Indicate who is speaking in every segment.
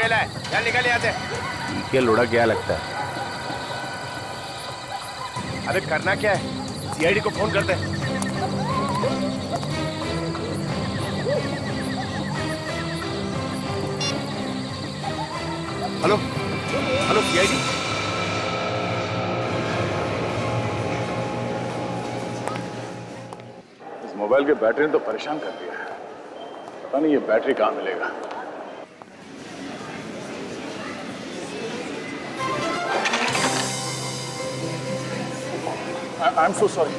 Speaker 1: गेला है, चल निकल यहाँ से।
Speaker 2: क्या लुढ़क गया लगता है।
Speaker 1: अबे करना क्या है, सीआईडी को फोन कर दे। Hello hello CID.
Speaker 3: इस मोबाइल के बैटरी ने तो परेशान कर दिया है। पता नहीं ये बैटरी कहाँ मिलेगा। I am so sorry.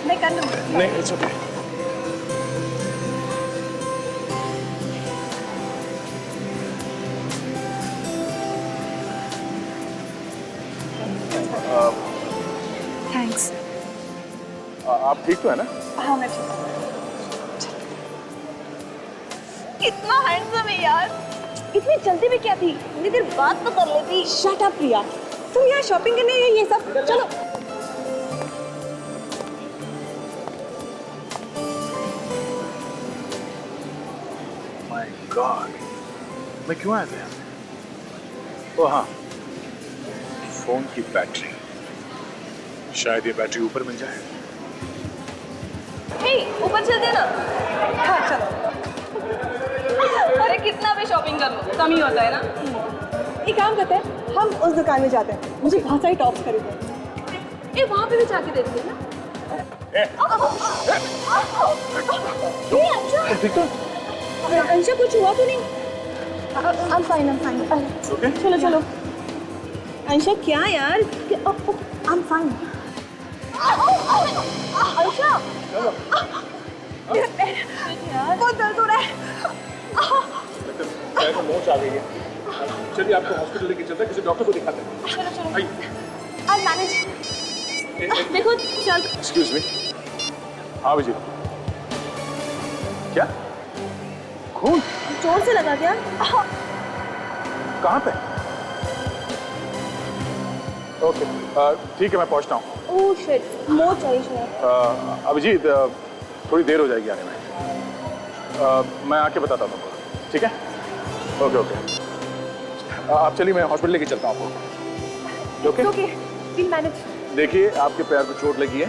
Speaker 4: मैं कर लूँगी।
Speaker 3: नहीं, इट्स ओके।
Speaker 4: थैंक्स।
Speaker 3: आप ठीक तो है ना?
Speaker 4: हाँ मैं ठीक हूँ। कितना हैंडसम है यार। इतनी जल्दी भी क्या थी, इतनी देर बात तो कर लेती। शट अप प्रिया, तुम यहाँ शॉपिंग करने आई ये सब। चलो।
Speaker 3: माय गॉड, मैं क्यों आया था यहाँ पे? ओ हाँ, फोन की बैटरी। शायद ये बैटरी ऊपर मिल जाए।
Speaker 4: हे, ऊपर चलते ना। हाँ चलो। अरे कितना भी शॉपिंग कर लो कम ही होता है ना। एक काम करते हैं, हम उस दुकान में जाते हैं। मुझे बहुत सारी टॉप्स खरीदने हैं। ए वहाँ पे भी जाके देखते हैं ना। अंशा कुछ हुआ तो नहीं? I'm fine.
Speaker 3: ओके?
Speaker 4: चलो। अंशा क्या यार? I'm fine. अंशा बहुत दर्द हो रहा है।
Speaker 3: शायद मोच आ गई है। चलिए आपको हॉस्पिटल लेके चलते हैं, किसी डॉक्टर को दिखाते हैं।
Speaker 4: चलो।
Speaker 3: आइए।
Speaker 4: I'll manage. देखो चल।
Speaker 3: Excuse me. हाँ विजय। क्या? खून?
Speaker 4: जोर से लगा क्या?
Speaker 3: कहाँ पे? ओके, ठीक है मैं पहुँचता हूँ।
Speaker 4: ओह शिट, मोच आई शायद।
Speaker 3: अभिजीत, थोड़ी देर हो जाएगी आने में। मैं आके बताता हूँ तुमको, ठीक है? ओके। आप चलिए, मैं हॉस्पिटल लेके चलता हूँ आपको। ओके?
Speaker 4: we'll manage.
Speaker 3: देखिए, आपके पैर को चोट लगी है,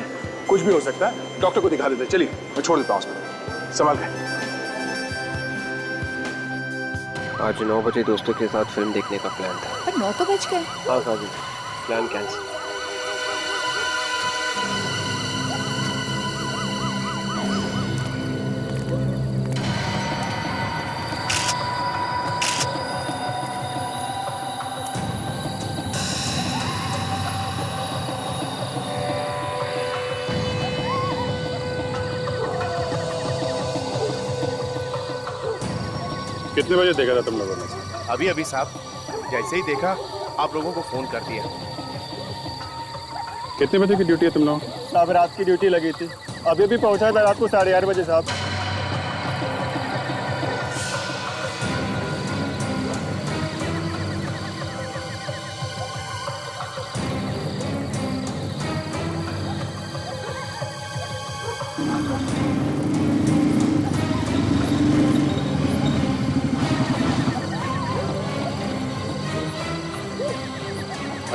Speaker 3: कुछ भी हो सकता है, डॉक्टर को दिखा देते हैं। चलिए, मैं छोड़ देता हूँ हॉस्पिटल। संभाल के।
Speaker 5: आज 9 बजे दोस्तों के साथ फिल्म देखने का प्लान था।
Speaker 4: पर 9 तो बज गए।
Speaker 5: हाँ जी, प्लान कैंसिल।
Speaker 3: कितने बजे देखा था तुम लोगों ने?
Speaker 1: अभी साहब, जैसे ही देखा आप लोगों को फोन कर दिया।
Speaker 3: कितने बजे की ड्यूटी है तुम लोग?
Speaker 6: साहब रात की ड्यूटी लगी थी, अभी भी पहुंचा था रात को 8:30 बजे साहब।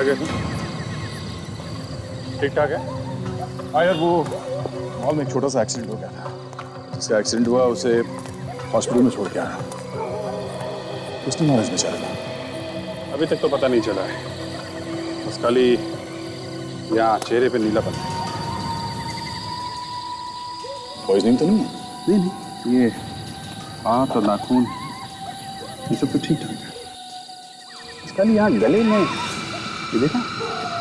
Speaker 3: आगे ठीक ठाक है? हाँ यार, वो मॉल में एक छोटा सा एक्सीडेंट हो गया था। जिसका एक्सीडेंट हुआ उसे हॉस्पिटल में छोड़ के आया। कुछ नहीं नॉलेज बेचारा था। अभी तक तो पता नहीं चला है, बस खाली यहाँ चेहरे पे नीलापन है। पॉइजनिंग तो नहीं है? नहीं, ये हाथ और नाखून ये सब तो ठीक ठाक है। खाली यहाँ गले में ये देखा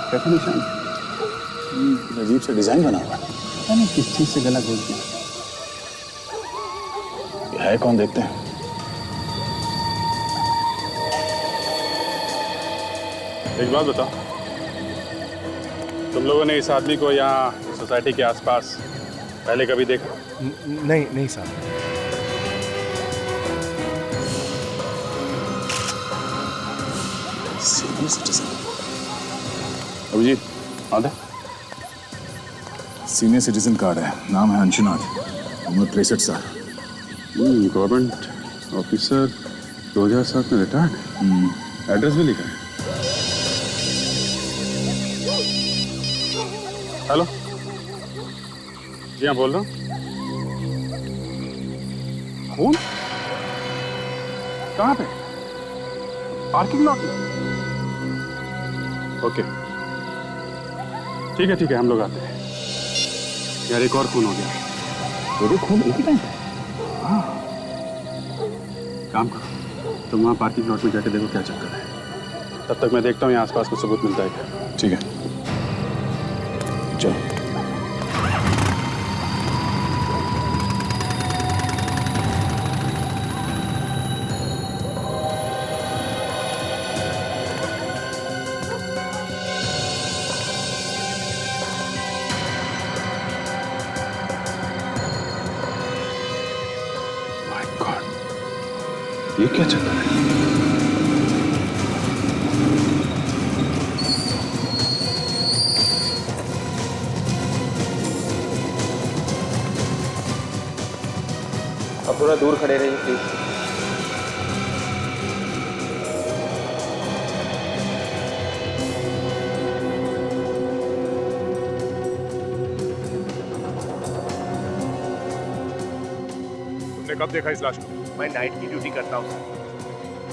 Speaker 3: कैसा निशान? अजीब सा डिजाइन बना हुआ है। पता नहीं किस चीज से गला घोट दिया। ये है कौन, देखते हैं। एक बात बताओ, तुम लोगों ने इस आदमी को यहाँ सोसाइटी के आसपास पहले कभी देखा?
Speaker 1: नहीं साहब।
Speaker 3: सीनियर सिटीजन अभिजीत, आधा सीनियर सिटीजन कार्ड है, नाम है अंशुनाथ, उम्र 63 साल, गवर्नमेंट ऑफिसर, 2007 में रिटायर्ड। एड्रेस भी लिखा है। हेलो, जी हाँ बोल रहा हूँ। खून कहाँ पे? पार्किंग लॉट में। ओके ठीक है हम लोग आते हैं। यार एक और खून हो गया। दो खून एक ही टाइम? हाँ, काम करो तुम वहाँ पार्किंग लॉट में जाके देखो क्या चक्कर है। तब तक मैं देखता हूँ यहाँ आसपास कुछ सबूत मिलता है क्या। ठीक है चलो। ये क्या चक्कर है?
Speaker 5: अब थोड़ा दूर खड़े रहिए प्लीज।
Speaker 1: तुमने कब देखा इस लाश को? मैं नाइट की ड्यूटी करता हूँ।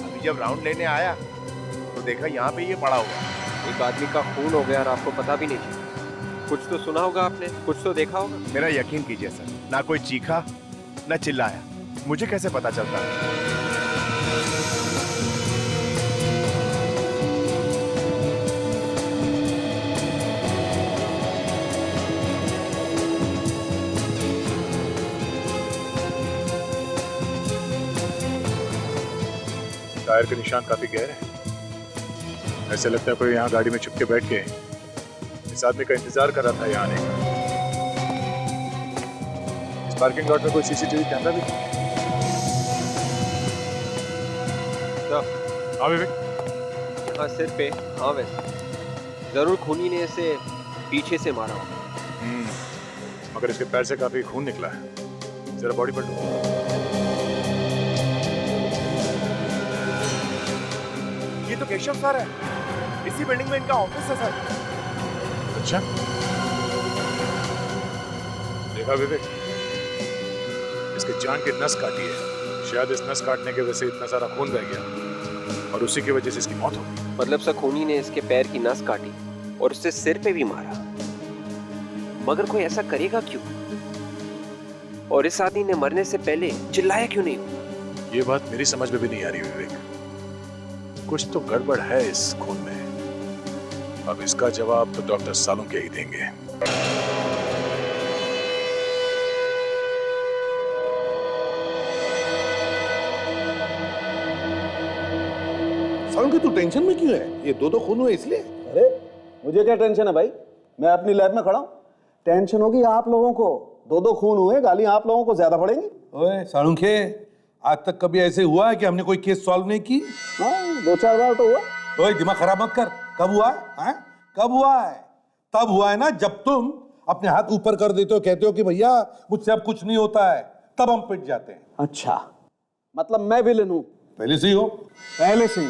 Speaker 1: अभी जब राउंड लेने आया तो देखा यहाँ पे ये पड़ा हुआ।
Speaker 5: एक आदमी का खून हो गया और आपको पता भी नहीं चला। कुछ तो सुना होगा आपने, कुछ तो देखा होगा।
Speaker 1: मेरा यकीन कीजिए सर, ना कोई चीखा ना चिल्लाया। मुझे कैसे पता चलता?
Speaker 3: टायर के निशान काफी गहरे हैं। ऐसे लगता है कोई यहाँ गाड़ी में छुप के बैठ के इस आदमी का इंतजार कर रहा था यहाँ आने का। इस पार्किंग लॉट में कोई सीसीटीवी कैमरा भी नहीं है। हाँ विवेक।
Speaker 5: यहाँ सिर पे, हाँ वैसे जरूर खूनी ने इसे पीछे से मारा होगा।
Speaker 3: मगर इसके पैर से काफी खून निकला है। जरा बॉडी पर
Speaker 1: ये तो केशव सर है। इसी बिल्डिंग में इनका ऑफिस है सर।
Speaker 3: अच्छा देखा विवेक, इसके जान की नस काटी है। शायद इस नस काटने की वजह से इतना सारा खून बह गया और उसी की वजह से इसकी मौत हो गई।
Speaker 5: मतलब सर खूनी ने इसके पैर की नस काटी और उससे सिर पे भी मारा। मगर कोई ऐसा करेगा क्यों? और इस आदमी ने मरने से पहले चिल्लाया क्यों नहीं?
Speaker 3: ये बात मेरी समझ में भी नहीं आ रही विवेक। कुछ तो गड़बड़ है इस खून में। अब इसका जवाब तो डॉक्टर सालुंखे ही देंगे।
Speaker 7: सालुंखे तू टेंशन में क्यों है? ये दो खून हुए इसलिए?
Speaker 6: अरे मुझे क्या टेंशन है भाई, मैं अपनी लैब में खड़ा हूँ। टेंशन होगी आप लोगों को। दो खून हुए, गाली आप लोगों को ज्यादा पड़ेंगी।
Speaker 7: ओए सालुंखे, आज तक कभी ऐसे हुआ है कि हमने कोई केस सॉल्व नहीं की?
Speaker 6: हाँ 2-4 बार तो हुआ।
Speaker 7: ओए दिमाग खराब मत कर। कब हुआ है? कब हुआ है? तब हुआ है ना जब तुम अपने हाथ ऊपर कर देते हो, कहते हो कि भैया मुझसे अब कुछ नहीं होता है, तब हम पिट जाते हैं।
Speaker 6: अच्छा मतलब मैं विलेन हूँ?
Speaker 7: पहले से ही हो।
Speaker 6: पहले से ही।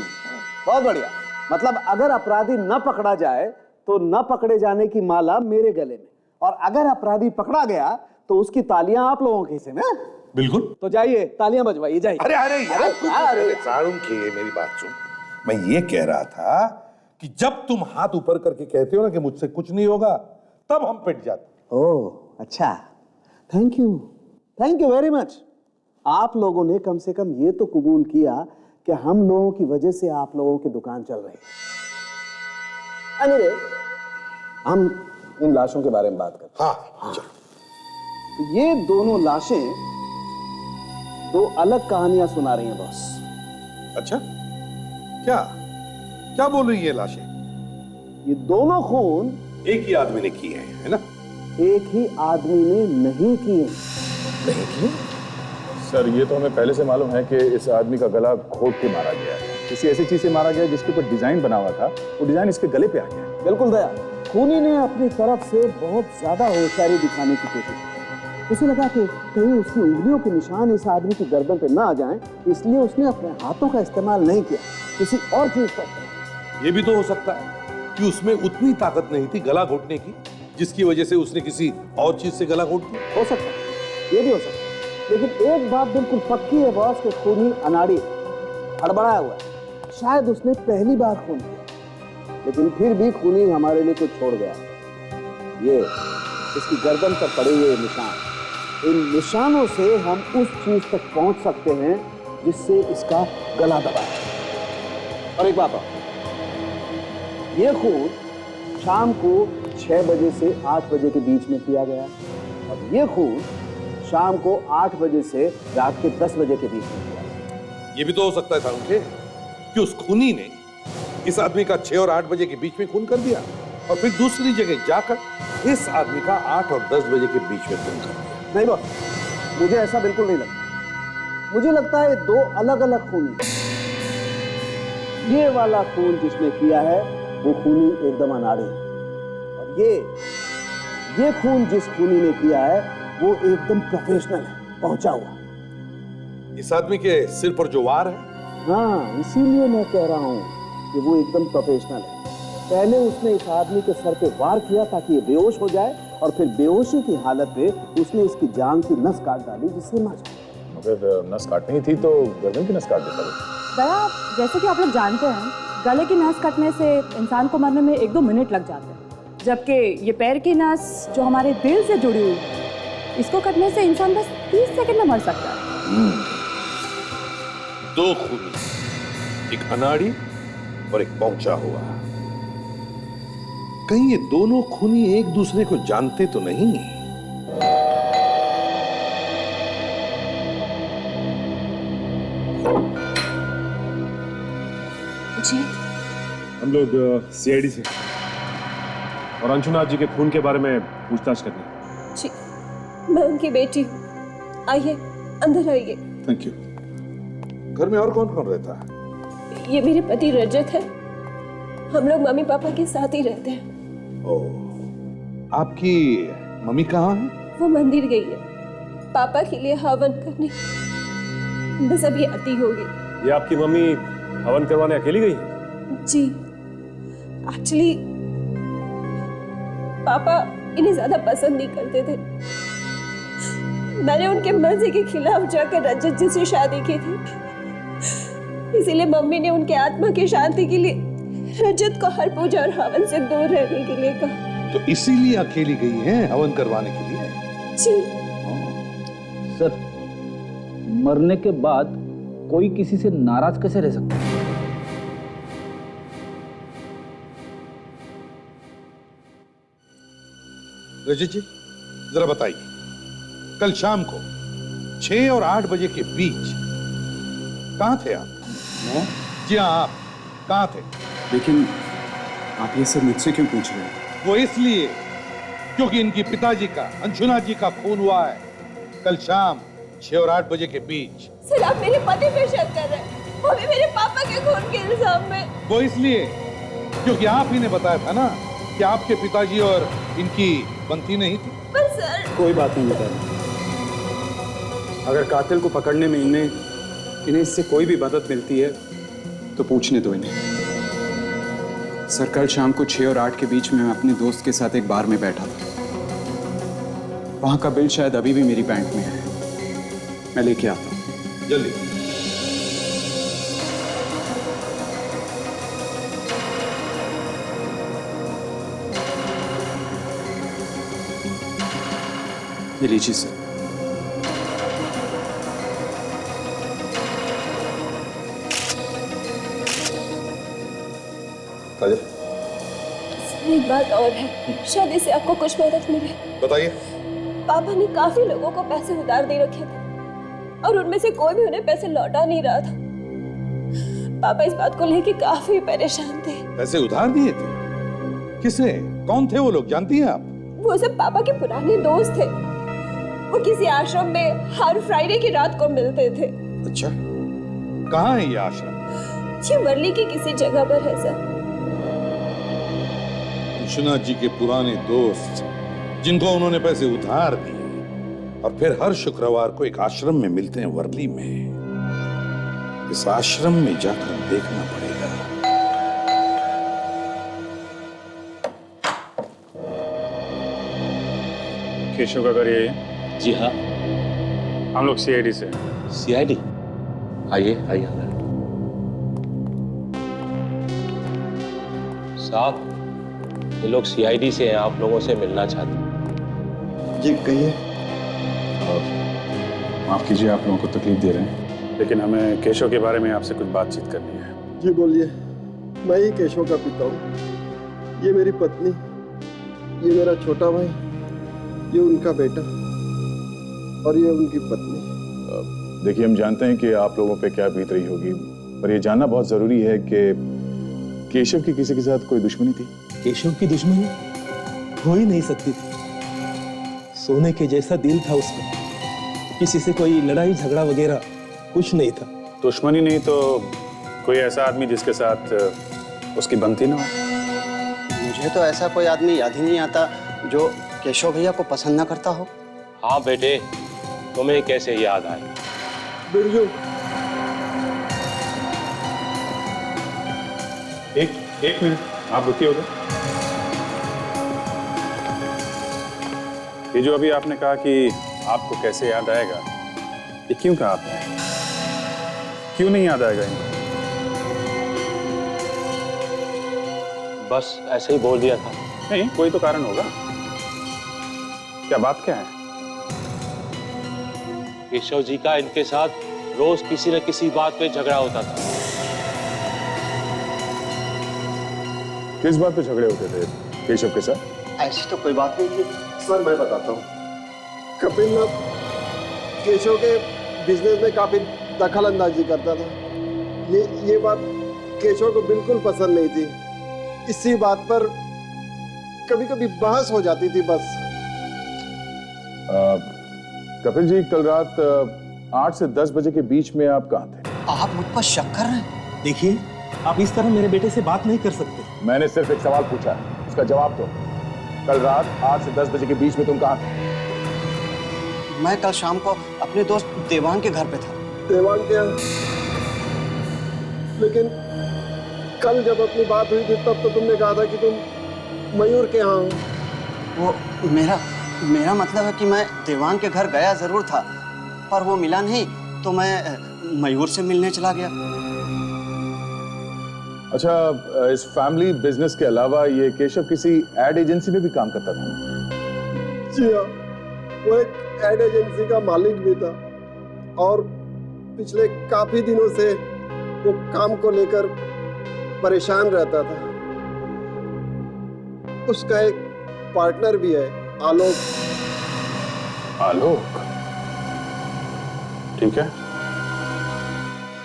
Speaker 6: बहुत बढ़िया। मतलब अगर अपराधी न पकड़ा जाए तो न पकड़े जाने की माला मेरे गले में, और अगर अपराधी पकड़ा गया तो उसकी तालियां आप लोगों के हिस्से में।
Speaker 7: बिल्कुल।
Speaker 6: तो जाइए तालियां बजवाइए, जाइए।
Speaker 7: अरे सालुंखे मेरी बात सुन। मैं ये कह रहा था कि जब तुम हाथ ऊपर करके कहते हो ना कि मुझसे कुछ नहीं होगा, तब हम पिट जाते।
Speaker 6: ओह अच्छा, थैंक यू वेरी मच। आप लोगों ने कम से कम ये तो कबूल किया कि हम लोगों की वजह से आप लोगों की दुकान चल रही है। anyway, हम इन लाशों के बारे में बात करते हैं।
Speaker 7: हाँ चलो।
Speaker 6: तो ये दोनों लाशें दो अलग कहानियां सुना रही हैं बॉस।
Speaker 7: अच्छा क्या क्या बोल रही है लाशें?
Speaker 6: ये दोनों खून
Speaker 7: एक ही आदमी ने किए हैं, है ना?
Speaker 6: एक ही आदमी ने नहीं किए।
Speaker 3: सर ये तो हमें पहले से मालूम है कि इस आदमी का गला घोट के मारा गया है। किसी ऐसी चीज से मारा गया जिसके ऊपर डिजाइन बना हुआ था, वो डिजाइन इसके गले पे आ गया।
Speaker 6: बिल्कुल दया, खूनी ने अपनी तरफ से बहुत ज्यादा होशियारी दिखाने की कोशिश की। उसे लगा कि कहीं उसकी उंगलियों के निशान इस आदमी की गर्दन पे ना आ जाएं, इसलिए उसने अपने हाथों का इस्तेमाल नहीं किया, किसी और चीज पर।
Speaker 7: ये भी तो हो सकता है कि उसमें उतनी ताकत नहीं थी गला घोटने की, जिसकी वजह से उसने किसी और चीज से गला घोट दिया।
Speaker 6: हो सकता है, ये भी हो सकता है, लेकिन एक बात बिल्कुल पक्की है बॉस के खूनी अनाड़ी हड़बड़ाया हुआ है। शायद उसने पहली बार खून किया, लेकिन फिर भी खूनी हमारे लिए कुछ छोड़ गया। ये इसकी गर्दन पर पड़े हुए निशान, इन निशानों से हम उस चीज तक पहुंच सकते हैं जिससे इसका गला दबा है। और एक बात और, ये खून शाम को 6 बजे से 8 बजे के बीच में किया गया और ये खून शाम को 8 बजे से रात के 10 बजे के बीच में किया गया।
Speaker 7: ये भी तो हो सकता है सारुंखे कि उस खूनी ने इस आदमी का 6 और 8 बजे के बीच में खून कर दिया और फिर दूसरी जगह जाकर इस आदमी का 8 और 10 बजे के बीच में खून कर दिया।
Speaker 6: नहीं बॉस, मुझे ऐसा बिल्कुल नहीं लगता। मुझे लगता है 2 अलग अलग खूनी। ये वाला खून जिसने किया है वो खूनी एकदम अनाड़ी है और ये खून जिस खूनी ने किया है वो एकदम प्रोफेशनल है, पहुंचा हुआ।
Speaker 7: इस आदमी के सिर पर जो वार है,
Speaker 6: हाँ, इसीलिए मैं कह रहा हूं कि वो एकदम प्रोफेशनल है। पहले उसने इस आदमी के सर पे वार किया ताकि ये बेहोश हो जाए और फिर बेहोशी की हालत में उसने इसकी जांघ की नस काट डाली जिससे मर जाए।
Speaker 3: अगर नस काटनी थी तो गर्दन की नस काट देता था।
Speaker 8: दया, जैसे कि आप लोग जानते हैं, गले की नस कटने से इंसान को मरने में 1-2 मिनट लग जाते हैं, जबकि ये पैर की नस जो हमारे दिल से जुड़ी हुई है, इसको कटने से इंसान बस 30 सेकंड में मर सकता है।
Speaker 7: 2 खूनी, एक अनाड़ी और एक पहुंचा हुआ। कहीं ये दोनों खूनी एक दूसरे को जानते तो नहीं?
Speaker 4: जी
Speaker 9: हम लोग सीआईडी से और अंशुनाथ जी के खून के बारे में पूछताछ करनी।
Speaker 4: जी, मैं उनकी बेटी हूँ। आइए, अंदर आइए।
Speaker 7: Thank you. घर में और कौन कौन रहता है?
Speaker 4: ये मेरे पति रजत है। हम लोग मम्मी पापा के साथ ही रहते हैं।
Speaker 7: आपकी मम्मी कहाँ है?
Speaker 4: वो मंदिर गई है पापा के लिए हवन करने, बस अभी आती होगी।
Speaker 9: ये आपकी मम्मी हवन करवाने अकेली गई है?
Speaker 4: जी, एक्चुअली पापा इन्हें ज्यादा पसंद नहीं करते थे। मैंने उनके मर्जी के खिलाफ जाकर रजत जी से शादी की थी, इसीलिए मम्मी ने उनके आत्मा की शांति के लिए रजत को हर पूजा और हवन से दूर रहने के लिए कहा।
Speaker 7: तो इसीलिए अकेली गई है हवन करवाने के लिए?
Speaker 4: जी
Speaker 10: सर, मरने के बाद कोई किसी से नाराज कैसे रह सकता है?
Speaker 7: रजत जी, जरा बताइए, कल शाम को 6 और 8 बजे के बीच कहाँ थे आप?
Speaker 3: मैं?
Speaker 7: जी हाँ, आप कहाँ थे?
Speaker 3: लेकिन आप ये सब मुझसे क्यों पूछ रहे हैं?
Speaker 7: वो इसलिए क्योंकि इनकी पिताजी का, अंशुनाथ जी का खून हुआ है कल शाम 6 और 8 बजे के बीच।
Speaker 4: सर, आप मेरे पति पे शक कर रहे हैं, वो भी मेरे पापा के खून के इल्जाम में।
Speaker 7: वो इसलिए क्योंकि आप ही ने बताया था ना कि आपके पिताजी और इनकी बनती नहीं थी।
Speaker 4: पर सर,
Speaker 3: कोई बात नहीं बता। अगर कातिल को पकड़ने में इन्हें इससे कोई भी मदद मिलती है तो पूछने दो इन्हें। सर, कल शाम को 6 और 8 के बीच में मैं अपने दोस्त के साथ एक बार में बैठा था। वहां का बिल शायद अभी भी मेरी बैंक में है, मैं लेके आता हूँ।
Speaker 7: जल्दी।
Speaker 3: ये लीजिए सर।
Speaker 7: काजल,
Speaker 4: सर एक बात और है, शायद इससे आपको कुछ मदद मिले।
Speaker 7: बताइए।
Speaker 4: पापा ने काफी लोगों को पैसे उधार दे रखे थे और उनमें से कोई भी उन्हें पैसे लौटा नहीं रहा था। पापा इस बात को लेके काफी परेशान थे।
Speaker 7: पैसे उधार दिए थे? किसे? कौन थे वो लोग, जानती हैं आप?
Speaker 4: वो सब पापा के पुराने दोस्त थे। वो किसी आश्रम में हर फ्राइडे की रात को मिलते थे।
Speaker 7: अच्छा, कहाँ है ये आश्रम?
Speaker 4: ये वर्ली की किसी जगह पर है सर।
Speaker 7: विश्वनाथ जी के पुराने दोस्त जिनको उन्होंने पैसे उधार दिए और फिर हर शुक्रवार को एक आश्रम में मिलते हैं वर्ली में। इस आश्रम में जाकर देखना पड़ेगा।
Speaker 3: केशव का घर यही है?
Speaker 10: जी हाँ।
Speaker 3: हम लोग सीआईडी से।
Speaker 10: सीआईडी? आइए आइए अंदर।
Speaker 11: साहब, ये लोग सीआईडी से हैं, आप लोगों से मिलना चाहते हैं।
Speaker 3: जी कहिए। माफ कीजिए आप लोगों को तकलीफ दे रहे हैं, लेकिन हमें केशव के बारे में आपसे कुछ बातचीत करनी है।
Speaker 12: जी बोलिए। मैं ही केशव का पिता हूँ। ये मेरी पत्नी, ये मेरा छोटा भाई, ये उनका बेटा और ये उनकी पत्नी।
Speaker 3: देखिए हम जानते हैं कि आप लोगों पे क्या बीत रही होगी, पर ये जानना बहुत जरूरी है कि केशव की किसी के साथ कोई दुश्मनी थी?
Speaker 12: केशव की दुश्मनी हो ही नहीं सकती थी। सोने के जैसा दिल था उसका, किसी से कोई लड़ाई झगड़ा वगैरह कुछ नहीं था।
Speaker 3: दुश्मनी नहीं तो कोई ऐसा आदमी जिसके साथ उसकी बनती ना हो?
Speaker 13: मुझे तो ऐसा कोई आदमी याद ही नहीं आता जो केशव भैया को पसंद ना करता हो।
Speaker 11: हाँ बेटे, तुम्हें कैसे याद आए?
Speaker 12: बिरजू,
Speaker 3: एक मिनट आप रुकिए उधर। ये जो अभी आपने कहा कि आपको कैसे याद आएगा, ये क्यों कहा आपने? क्यों नहीं याद आएगा इनको?
Speaker 11: बस ऐसे ही बोल दिया था।
Speaker 3: नहीं, कोई तो कारण होगा। क्या बात क्या है?
Speaker 11: केशव जी का इनके साथ रोज किसी न किसी बात पे झगड़ा होता था।
Speaker 3: किस बात पे झगड़े होते थे केशव के साथ?
Speaker 13: ऐसी तो कोई बात नहीं थी।
Speaker 12: सर मैं बताता हूँ। कपिल ना केशव के बिजनेस में काफी दखल अंदाजी करता था। ये बात केशव को बिल्कुल पसंद नहीं थी। इसी बात पर कभी कभी बहस हो जाती थी बस।
Speaker 3: कपिल जी, कल रात 8 से 10 बजे के बीच में आप कहाँ थे?
Speaker 13: आप मुझ पर शक कर रहे हैं?
Speaker 12: देखिए, आप इस तरह मेरे बेटे से बात नहीं कर सकते।
Speaker 3: मैंने सिर्फ एक सवाल पूछा है, उसका जवाब दो। कल रात 8 से 10 बजे के बीच में तुम कहाँ थे?
Speaker 13: मैं कल शाम को अपने दोस्त देवांग के घर पे था।
Speaker 12: देवांग के यहाँ? लेकिन कल जब अपनी बात हुई थी तब तो तुमने कहा था कि तुम मयूर के यहाँ हो।
Speaker 13: वो मेरा मतलब है कि मैं देवांग के घर गया जरूर था, पर वो मिला नहीं तो मैं मयूर से मिलने चला गया।
Speaker 3: अच्छा, इस फैमिली बिजनेस के अलावा ये केशव किसी एड एजेंसी में भी काम करता था?
Speaker 12: जी हाँ, वो एक एड एजेंसी का मालिक भी था और पिछले काफी दिनों से वो काम को लेकर परेशान रहता था। उसका एक पार्टनर भी है, आलोक।
Speaker 3: आलोक? ठीक है,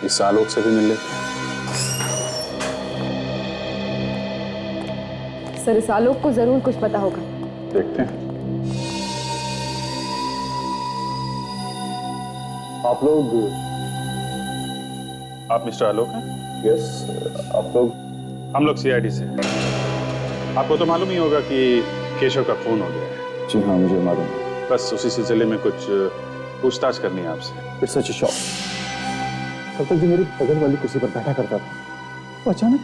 Speaker 3: इस आलोक से भी मिल लेते हैं।
Speaker 8: सर, इस आलोक को जरूर कुछ पता होगा।
Speaker 3: देखते हैं। आप मिस्टर आलोक हैं?
Speaker 12: यस। आप लोग?
Speaker 3: हम लोग सीआईडी से हैं। आपको तो मालूम ही होगा कि केशव का खून हो गया है।
Speaker 12: जी हाँ, मुझे मालूम है।
Speaker 3: बस उसी सिलसिले में कुछ पूछताछ करनी है आपसे।
Speaker 12: It's such a shock. कल तक जो मेरी बगल वाली कुर्सी पर बैठा करता था, वो अचानक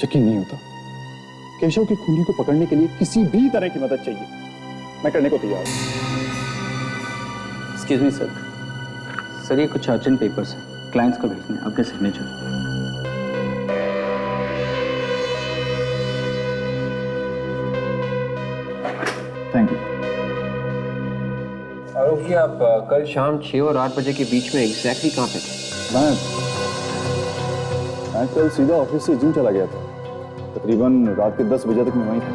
Speaker 12: यकीन नहीं होता। केशव की खूनी को पकड़ने के लिए किसी भी तरह की मदद चाहिए, मैं करने को तैयार हूँ।
Speaker 10: Excuse me sir. सर, ये कुछ अर्जेंट पेपर्स हैं, क्लाइंट्स को भेजने हैं, आपके signature.
Speaker 12: Thank you.
Speaker 5: Alok ji, आप कल शाम 6 और 8 बजे के बीच में एग्जैक्टली कहाँ पे थे?
Speaker 12: मैं कल सीधा ऑफिस से जिम चला गया था। तकरीबन रात के 10 बजे तक मैं वहीं था।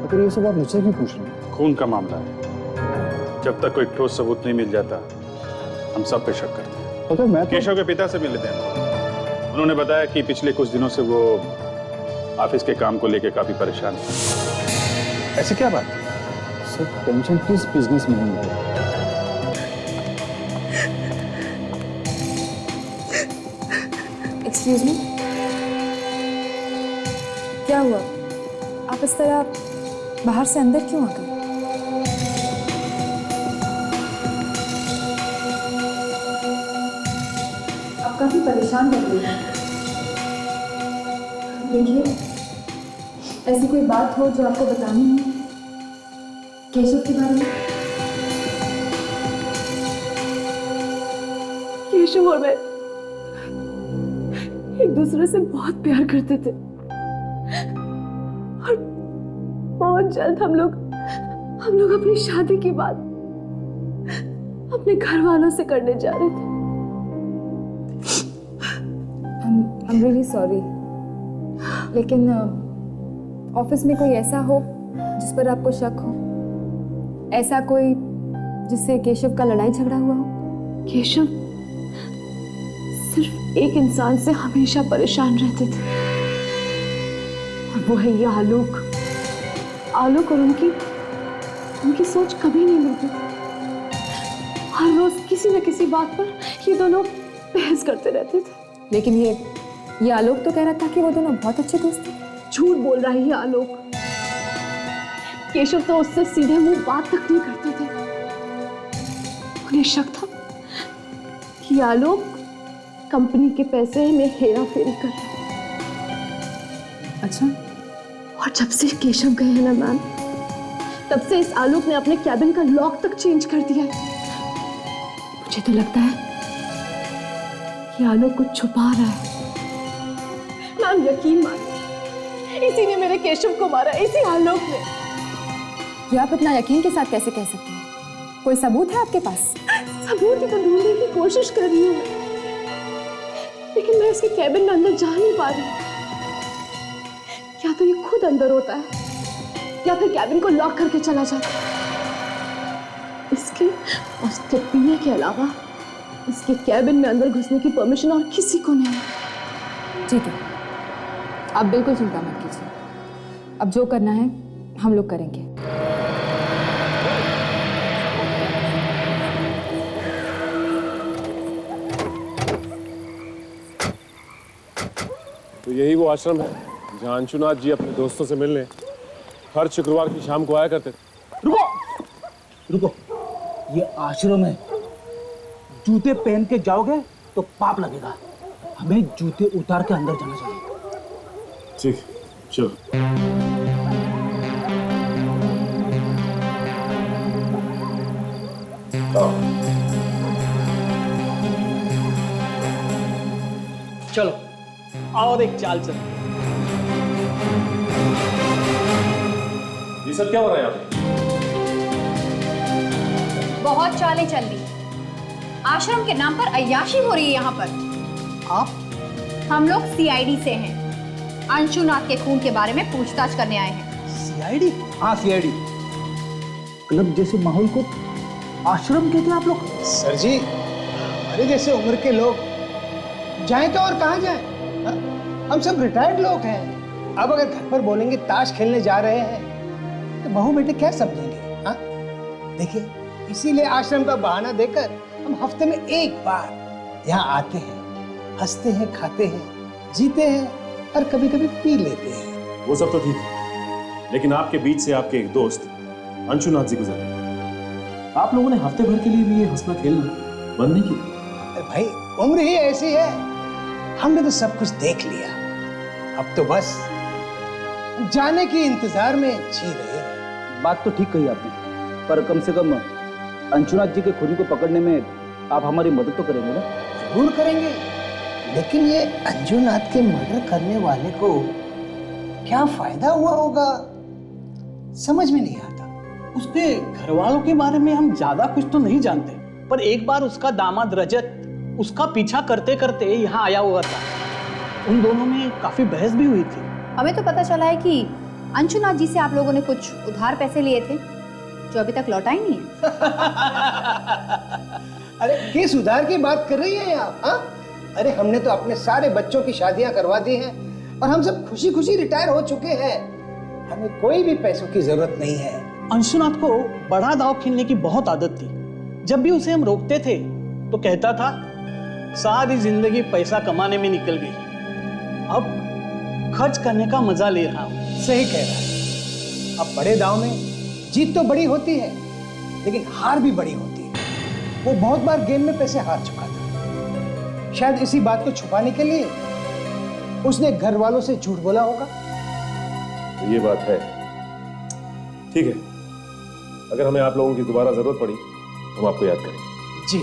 Speaker 12: अगर ये सब आप मुझसे क्यों पूछ रहे हैं?
Speaker 3: खून का मामला है, जब तक कोई ठोस सबूत नहीं मिल जाता हम सब पे शक करते हैं।
Speaker 12: पता है, मैं
Speaker 3: केशव के पिता से मिले थे। उन्होंने बताया कि पिछले कुछ दिनों से वो ऑफिस के काम को लेकर काफी परेशान है। ऐसी क्या बात है?
Speaker 12: सर, टेंशन किस बिजनेस में नहीं है।
Speaker 8: एक्सक्यूज मी, क्या हुआ? आप इस तरह बाहर से अंदर क्यों आ गए? काफी परेशान कर रही है। देखिए, ऐसी कोई बात हो जो आपको बतानी है केशव के बारे में?
Speaker 4: केशव और मैं एक दूसरे से बहुत प्यार करते थे और बहुत जल्द हम लोग अपनी शादी की बात अपने घर वालों से करने जा रहे थे।
Speaker 8: I'm really sorry, लेकिन ऑफिस में कोई ऐसा हो जिस पर आपको शक हो, ऐसा कोई जिससे केशव का लड़ाई झगड़ा हुआ हो?
Speaker 4: केशव सिर्फ एक इंसान से हमेशा परेशान रहते थे और वो है ये आलोक। आलोक और उनकी सोच कभी नहीं मिलती थी। हर रोज किसी न किसी बात पर ये दोनों बहस करते रहते थे।
Speaker 8: लेकिन ये आलोक तो कह रहा था कि वो दोनों बहुत अच्छे दोस्त थे।
Speaker 4: झूठ बोल रहा है ये आलोक। केशव तो उससे सीधे मुंह बात तक नहीं करते थे। उन्हें शक था कि आलोक कंपनी के पैसे में हेरा फेरी कर रहा है।
Speaker 8: अच्छा।
Speaker 4: और जब से केशव गए हैं ना मैम, तब से इस आलोक ने अपने कैबिन का लॉक तक चेंज कर दिया है। मुझे तो लगता है कि आलोक कुछ छुपा रहा है। मैम यकीन मानिए, इसी ने मेरे केशव को मारा, इसी आलोक ने।
Speaker 8: ये आप इतना यकीन के साथ कैसे कह सकते हैं? कोई सबूत है आपके पास?
Speaker 4: सबूत ही तो ढूंढने की कोशिश कर रही हूँ, लेकिन मैं उसके कैबिन में अंदर जा नहीं पा रही। या तो ये खुद अंदर होता है या फिर कैबिन को लॉक करके चला जाता है। उसके पीने के अलावा इसके कैबिन में अंदर घुसने की परमिशन और किसी को नहीं।
Speaker 8: ठीक है, आप बिल्कुल चिंता मत कीजिए। अब जो करना है हम लोग करेंगे।
Speaker 9: तो यही वो आश्रम है जहाँ अंशुनाथ जी अपने दोस्तों से मिलने हर शुक्रवार की शाम को आया करते थे।
Speaker 10: रुको, ये आश्रम है। जूते पहन के जाओगे तो पाप लगेगा। हमें जूते उतार के अंदर जाना चाहिए।
Speaker 9: ठीक, चलो।
Speaker 10: चलो और एक चाल चल।
Speaker 9: ये सब क्या हो रहा है यहाँ पे?
Speaker 14: बहुत चालें चल रही। आश्रम के नाम पर अय्याशी हो रही है यहाँ पर।
Speaker 10: आप?
Speaker 14: हम लोग सीआईडी से हैं। अंशुनाथ के खून के बारे में पूछताछ करने आए हैं।
Speaker 10: सीआईडी? हाँ, सीआईडी। क्लब जैसे माहौल को आश्रम कहते हैं आप लोग?
Speaker 15: सर जी, हमारे जैसे उम्र के लोग जाएं तो और कहाँ जाएं? हम सब रिटायर्ड लोग हैं। अब अगर घर पर बोलेंगे ताश खेलने जा रहे हैं तो बहू बेटे क्या समझेंगे? हाँ, देखिए, इसीलिए आश्रम का बहाना देकर हम हफ्ते में एक बार यहाँ आते हैं, हंसते हैं, खाते हैं, जीते हैं और कभी कभी पी लेते हैं।
Speaker 9: वो सब तो ठीक है, लेकिन आपके बीच से आपके एक दोस्त अंशुनाथ जी गुजरे। आप लोगों ने हफ्ते भर के लिए भी ये हंसना खेलना बंद नहीं किया?
Speaker 15: भाई, उम्र ही ऐसी है। हमने तो सब कुछ देख लिया, अब तो बस जाने के इंतजार में जी रहे हैं।
Speaker 10: बात तो ठीक कही आपने, पर कम से कम अंशुनाथ जी के खूनी को पकड़ने में आप हमारी मदद तो करेंगे ना?
Speaker 15: जरूर करेंगे, लेकिन ये अंशुनाथ के मर्डर करने वाले को क्या फायदा हुआ होगा, समझ में नहीं आता।
Speaker 16: उसके घर वालों के बारे में हम ज्यादा कुछ तो नहीं जानते, पर एक बार उसका दामाद रजत उसका पीछा करते करते यहाँ आया हुआ था। उन दोनों में काफी बहस भी हुई थी।
Speaker 14: हमें तो पता चला है कि अंशुनाथ जी से आप लोगों ने कुछ उधार पैसे लिए थे जो अभी तक लौटाए नहीं है।
Speaker 15: अरे किस उधार की बात कर रही हैं आप? हाँ? अरे हमने तो अपने सारे बच्चों की शादियां करवा दी हैं और हम सब खुशी खुशी रिटायर हो चुके हैं। हमें कोई भी पैसों की जरूरत नहीं है।
Speaker 16: अंशुनाथ को बड़ा दांव खेलने की बहुत आदत थी। जब भी उसे हम रोकते थे तो कहता था सारी जिंदगी पैसा कमाने में निकल गई, अब खर्च करने का मजा ले रहा हूं।
Speaker 15: सही कह रहा है। अब बड़े दांव में जीत तो बड़ी होती है, लेकिन हार भी बड़ी होती है। वो बहुत बार गेम में पैसे हार चुका था। शायद इसी बात को छुपाने के लिए उसने घर वालों से झूठ बोला होगा।
Speaker 9: तो ये बात है। ठीक है, अगर हमें आप लोगों की दोबारा जरूरत पड़ी तो हम आपको याद करेंगे।
Speaker 15: जी।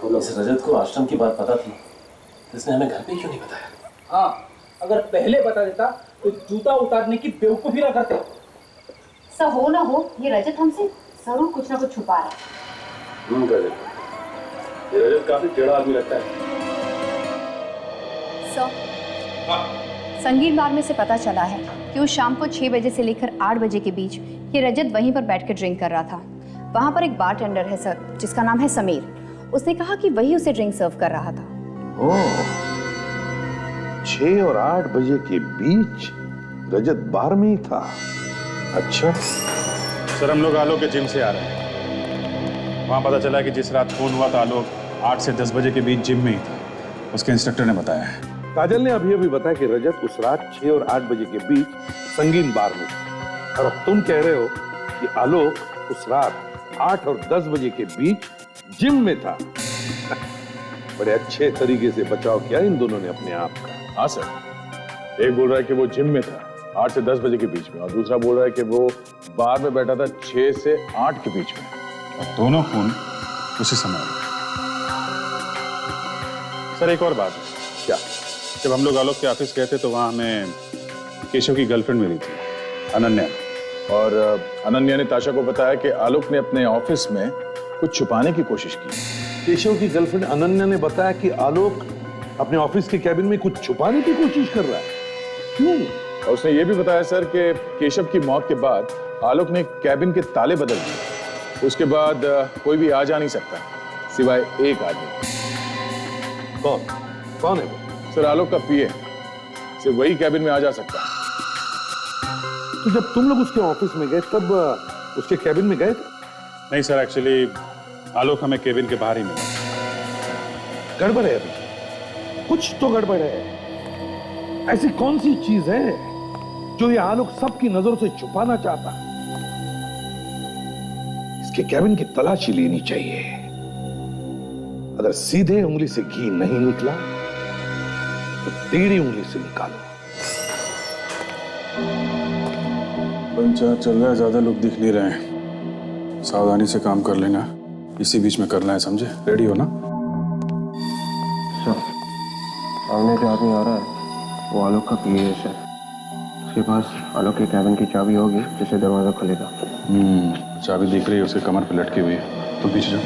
Speaker 9: तो मिस रजत को आश्रम की बात पता थी, इसने हमें घर पे क्यों नहीं बताया?
Speaker 10: हाँ, अगर पहले बता देता तो जूता उतारने की बेवकूफी ना करते।
Speaker 14: सब हो ना हो, ये रजत हमसे जरूर कुछ ना कुछ छुपा रहा है।
Speaker 9: रजत, ये रजत काफी टेढ़ा आदमी लगता है।
Speaker 14: संगीत बार में से पता चला है कि उस शाम को 6 बजे से लेकर 8 बजे के बीच ये रजत वहीं पर बैठ कर ड्रिंक कर रहा था। वहां पर एक बारटेंडर है सर, जिसका नाम है समीर। उसने कहा कि वही उसे ड्रिंक सर्व कर रहा था।
Speaker 1: ओह, 6 और 8 बजे के बीच रजत बार में ही था। अच्छा
Speaker 3: सर, हम लोग आलोक के जिम से आ रहे हैं। वहां पता चला कि जिस रात खून हुआ था आलोक 8 से 10 बजे के बीच जिम में ही था, उसके इंस्ट्रक्टर ने बताया है।
Speaker 1: काजल ने अभी बताया कि रजत उस रात 6 और 8 बजे के बीच संगीन बार में था, और अब तुम कह रहे हो कि आलोक उस रात 8 और 10 बजे के बीच जिम में था। बड़े अच्छे तरीके से बचाव किया इन दोनों ने अपने आप का।
Speaker 3: हाँ सर, एक बोल रहा है कि वो जिम में था 8 से 10 बजे के बीच में, और दूसरा बोल रहा है कि वो बार में बैठा था 6 से 8 के बीच में, और दोनों खून उसी समय। सर एक और बात है।
Speaker 1: क्या?
Speaker 3: जब हम लोग आलोक के ऑफिस गए थे तो वहां हमें केशव की गर्लफ्रेंड मिली थी, अनन्या, और अनन्या ने ताशा को बताया कि आलोक ने अपने ऑफिस में कुछ छुपाने की कोशिश की।
Speaker 1: केशव की गर्लफ्रेंड अनन्या ने बताया कि आलोक अपने ऑफिस के कैबिन में कुछ छुपाने की कोशिश कर रहा है। क्यों?
Speaker 3: और उसने ये भी बताया सर कि केशव की मौत के बाद आलोक ने कैबिन के ताले बदल दिए। उसके बाद कोई भी आ जा नहीं सकता सिवाय एक आदमी।
Speaker 1: कौन? कौन है वो?
Speaker 3: सर आलोक का पीए, सिर्फ वही कैबिन में आ जा सकता है।
Speaker 1: तो जब तुम लोग उसके ऑफिस में गए तब उसके कैबिन में गए थे?
Speaker 3: नहीं सर, एक्चुअली आलोक हमें केबिन के बाहर ही मिला।
Speaker 1: गड़बड़ है, अभी कुछ तो गड़बड़ है। ऐसी कौन सी चीज है जो ये आलोक सबकी नजरों से छुपाना चाहता है? इसके कैबिन की तलाशी लेनी चाहिए। अगर सीधे उंगली से घी नहीं निकला तो टेढ़ी उंगली से निकालो।
Speaker 3: पंचायत चल रहा है, ज्यादा लोग दिख नहीं रहे हैं, सावधानी से काम कर लेना, इसी बीच में करना है, समझे? रेडी हो ना?
Speaker 5: सर, सामने जो आदमी आ रहा है वो आलोक का पीए है सर। उसके पास आलोक के कैबिन की चाबी होगी जिससे दरवाजा खुलेगा।
Speaker 3: चाबी दिख रही है, उसके कमर पे लटकी हुई है। तो पीछे जाओ।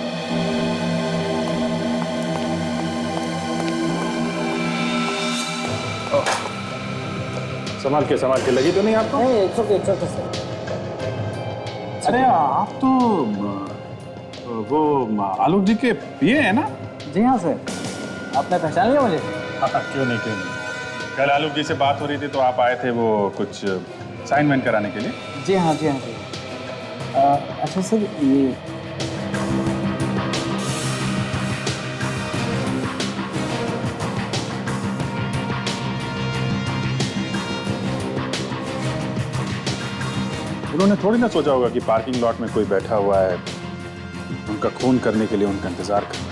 Speaker 3: संभाल के लगी तो नहीं आपको?
Speaker 10: नहीं, it's okay, सर।
Speaker 3: अरे आप तो वो आलोक जी के पीए हैं ना?
Speaker 10: जी हाँ सर, आपने पहचान लिया मुझे?
Speaker 3: क्यों नहीं। कल आलोक जी से बात हो रही थी तो आप आए थे वो कुछ असाइनमेंट कराने के लिए।
Speaker 10: जी हाँ। अच्छा सर, ये
Speaker 3: उन्होंने थोड़ी ना सोचा होगा कि पार्किंग लॉट में कोई बैठा हुआ है, उनका खून करने के लिए उनका इंतजार कर रहा है।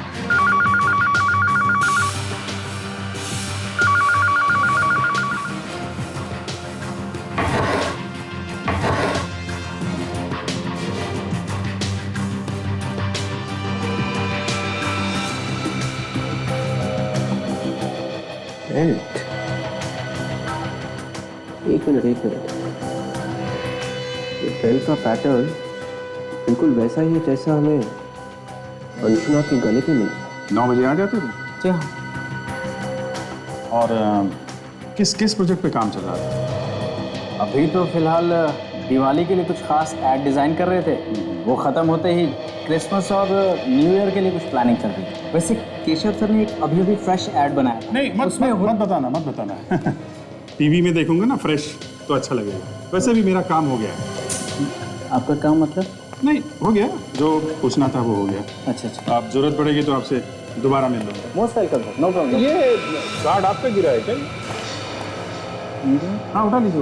Speaker 5: एक मिनट। ये बेल्ट का पैटर्न बिल्कुल वैसा ही है जैसा हमें अंशुना के गले पे मिला।
Speaker 3: 9 बजे आ जाते थे?
Speaker 10: जी हाँ।
Speaker 3: और किस प्रोजेक्ट पे काम चल रहा था?
Speaker 10: अभी तो फिलहाल दिवाली के लिए कुछ खास एड डिजाइन कर रहे थे, वो खत्म होते ही क्रिसमस और न्यू ईयर के लिए कुछ प्लानिंग चल रही है। वैसे केशव सर ने एक अभी फ्रेश एड बनाया था।
Speaker 3: नहीं, मत बताना। टीवी में देखूंगा ना फ्रेश तो अच्छा लगेगा। वैसे भी मेरा काम हो गया है।
Speaker 10: आपका काम मतलब?
Speaker 3: नहीं, हो गया, जो पूछना था वो हो गया।
Speaker 10: अच्छा।
Speaker 3: आप जरूरत पड़ेगी तो आपसे दोबारा मिल लूंगा।
Speaker 10: Most welcome sir, no problem.
Speaker 3: ये कार्ड आप पे गिरा है क्या?
Speaker 10: हाँ, उठा लीजिए।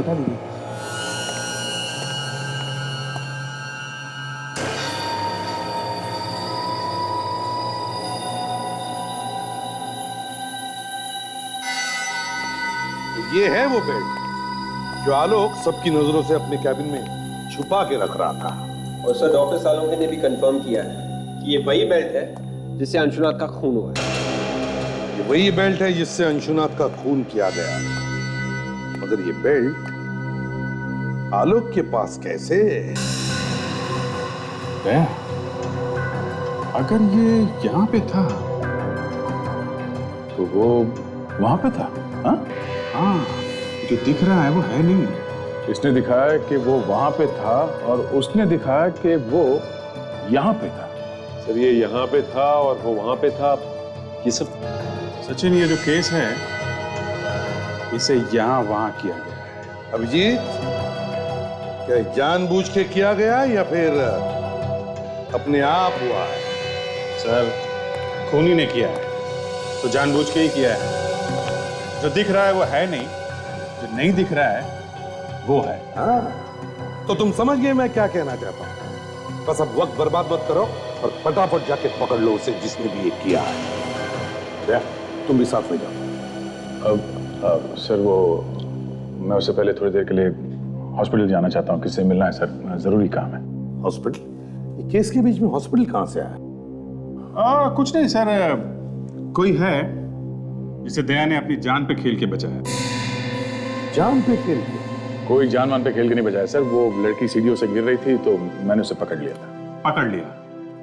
Speaker 1: ये है वो बेल्ट जो आलोक सबकी नजरों से अपने कैबिन में छुपा के रख रहा था।
Speaker 5: और सर डॉक्टर सालोके ने भी कंफर्म किया है कि ये वही बेल्ट है जिससे अंशुनाथ का खून हुआ है।
Speaker 1: ये वही बेल्ट है जिससे अंशुनाथ का खून किया गया, मगर ये बेल्ट आलोक के पास कैसे?
Speaker 3: अगर ये यहाँ पे था तो वो वहां पे था। हाँ, जो दिख रहा है वो है नहीं। इसने दिखाया कि वो वहां पे था और उसने दिखाया कि वो यहाँ पे था।
Speaker 9: सर ये यहाँ पे था और वो वहां पे था, ये सब
Speaker 3: सचिन, ये जो केस है इसे यहाँ वहां किया गया है।
Speaker 1: अभिजीत, क्या जानबूझ के किया गया या फिर अपने आप हुआ है?
Speaker 3: सर, खूनी ने किया है तो जानबूझ के ही किया है। जो दिख रहा है वो है नहीं, जो नहीं दिख रहा है वो है।
Speaker 1: हाँ, तो तुम समझ गए मैं क्या कहना चाहता हूं। बस अब वक्त बर्बाद मत करो और फटाफट जाके पकड़ लो उसे जिसने भी ये किया है। क्या तुम भी साथ में जाओ?
Speaker 3: अब सर, वो मैं उससे पहले थोड़ी देर के लिए हॉस्पिटल जाना चाहता हूँ। किससे मिलना है सर? जरूरी काम है।
Speaker 1: हॉस्पिटल? ये केस के बीच में हॉस्पिटल कहां से आया?
Speaker 3: कुछ नहीं सर, कोई है जिसे दया ने अपनी जान पे खेल के बचाया।
Speaker 1: जान पे खेल के?
Speaker 3: कोई जान मान पे खेल के नहीं बचाया सर। वो लड़की सीढ़ियों से गिर रही थी तो मैंने उसे पकड़ लिया था। पकड़ लिया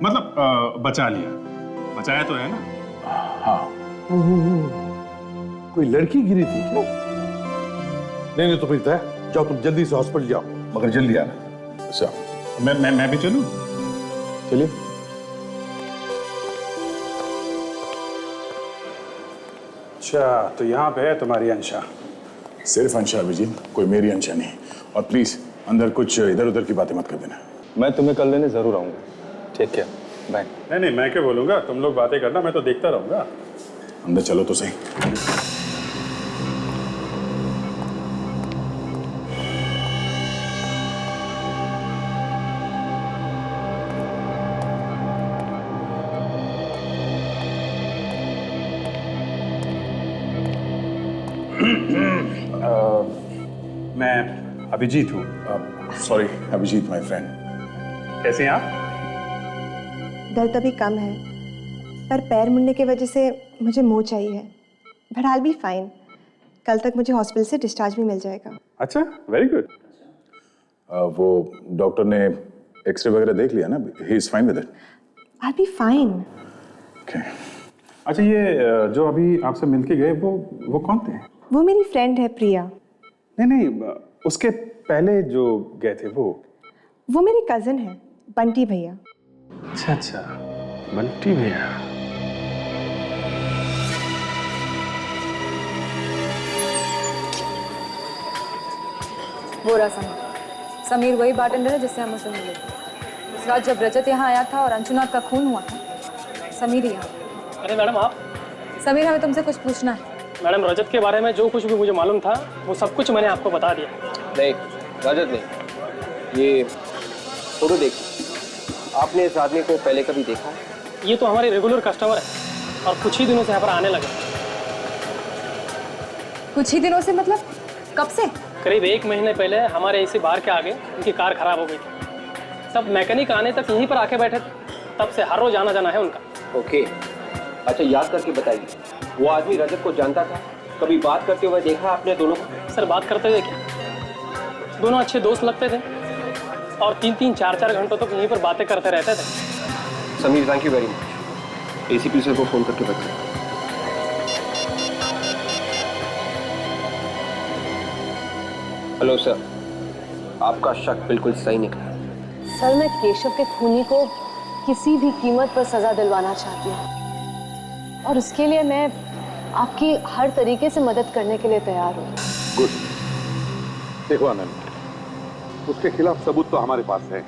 Speaker 3: मतलब बचा लिया। बचाया तो है ना? हाँ।
Speaker 1: कोई लड़की गिरी थी क्या? नहीं तो फिर तय जाओ, तुम जल्दी से हॉस्पिटल जाओ, मगर जल्दी आना।
Speaker 3: अच्छा, मैं भी चलूं? चलिए। अच्छा, तो यहाँ पे है तुम्हारी अंशा। सिर्फ अंशा अभिजीत, कोई मेरी अंशा नहीं। और प्लीज अंदर कुछ इधर उधर की बातें मत कर देना।
Speaker 11: मैं तुम्हें कल लेने जरूर आऊंगा। ठीक है, बाय।
Speaker 3: नहीं, मैं क्या बोलूंगा, तुम लोग बातें करना, मैं तो देखता रहूंगा। अंदर चलो तो सही। मैं अभिजीत हूँ। Sorry Abhijeet, my friend. कैसे हैं आप?
Speaker 17: दर्द अभी कम है, पर पैर मुड़ने की वजह से मुझे मोह चाहिए। But I will be fine. कल तक मुझे हॉस्पिटल से डिस्चार्ज भी मिल जाएगा।
Speaker 3: अच्छा, वेरी गुड। वो डॉक्टर ने एक्सरे वगैरह देख लिया ना? He is fine with it.
Speaker 17: I will be fine.
Speaker 3: Okay. अच्छा, ये जो अभी आपसे मिलके गए वो कौन थे?
Speaker 17: वो मेरी फ्रेंड है प्रिया।
Speaker 3: नहीं, उसके पहले जो गए थे वो
Speaker 17: मेरी कजन है, बंटी भैया।
Speaker 3: अच्छा, बंटी भैया।
Speaker 8: वो रहा समीर वही बार्टेंडर है जिससे हम उसे मिले थे। उस रात जब रजत यहाँ आया था और अंशुनाथ का खून हुआ था, समीर ही यहाँ।
Speaker 18: अरे मैडम आप?
Speaker 8: समीर, हमें तुमसे कुछ पूछना है।
Speaker 18: मैडम, रजत के बारे में जो कुछ भी मुझे मालूम था वो सब कुछ मैंने आपको बता दिया।
Speaker 5: नहीं, रजत नहीं, ये फोटो देखिए। आपने इस आदमी को पहले कभी देखा है?
Speaker 18: ये तो हमारे रेगुलर कस्टमर है और कुछ ही दिनों से यहाँ पर आने लगे।
Speaker 8: कुछ ही दिनों से मतलब कब से?
Speaker 18: करीब 1 महीने पहले हमारे इसी बार के आगे उनकी कार खराब हो गई थी। सब मैकेनिक आने तक यहीं पर आके बैठे थे, तब से हर रोज आना जाना है उनका।
Speaker 5: ओके, अच्छा याद करके बताइए, वो आदमी रजत को जानता था? कभी बात करते हुए देखा आपने दोनों को?
Speaker 18: सर बात करते हुए क्या, दोनों अच्छे दोस्त लगते थे और 3-3, 4-4 घंटों तक यहीं पर बातें करते रहते थे।
Speaker 5: Sameer, thank you very much. ACP sir को फोन करके बताइए। हेलो सर, आपका शक बिल्कुल सही निकला।
Speaker 4: सर, मैं केशव के खूनी को किसी भी कीमत पर सजा दिलवाना चाहती हूँ और उसके लिए मैं आपकी हर तरीके से मदद करने के लिए तैयार हूँ।
Speaker 1: गुड। देखो आनंद, उसके खिलाफ सबूत तो हमारे पास है,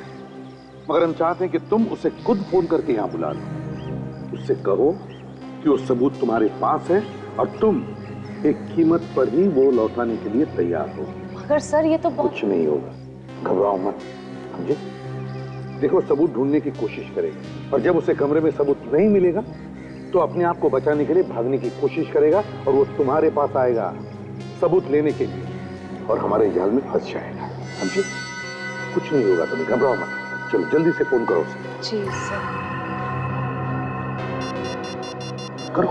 Speaker 1: मगर हम चाहते हैं कि तुम उसे खुद फोन करके यहाँ बुला लो। उससे कहो कि वो सबूत तुम्हारे पास है और तुम एक कीमत पर ही वो लौटाने के लिए तैयार हो।
Speaker 4: मगर सर, ये तो बहुत...
Speaker 1: कुछ नहीं होगा, घबराओ मत, समझे? देखो, सबूत ढूंढने की कोशिश करेगा और जब उसे कमरे में सबूत नहीं मिलेगा तो अपने आप को बचाने के लिए भागने की कोशिश करेगा और वो तुम्हारे पास आएगा। सबूत लेने के लिए और हमारे जाल में फंस जाएगा, समझे? कुछ नहीं होगा, तुम्हें घबराओ मत। चलो जल्दी से फोन करो उसे।
Speaker 4: जी सर।
Speaker 1: करो।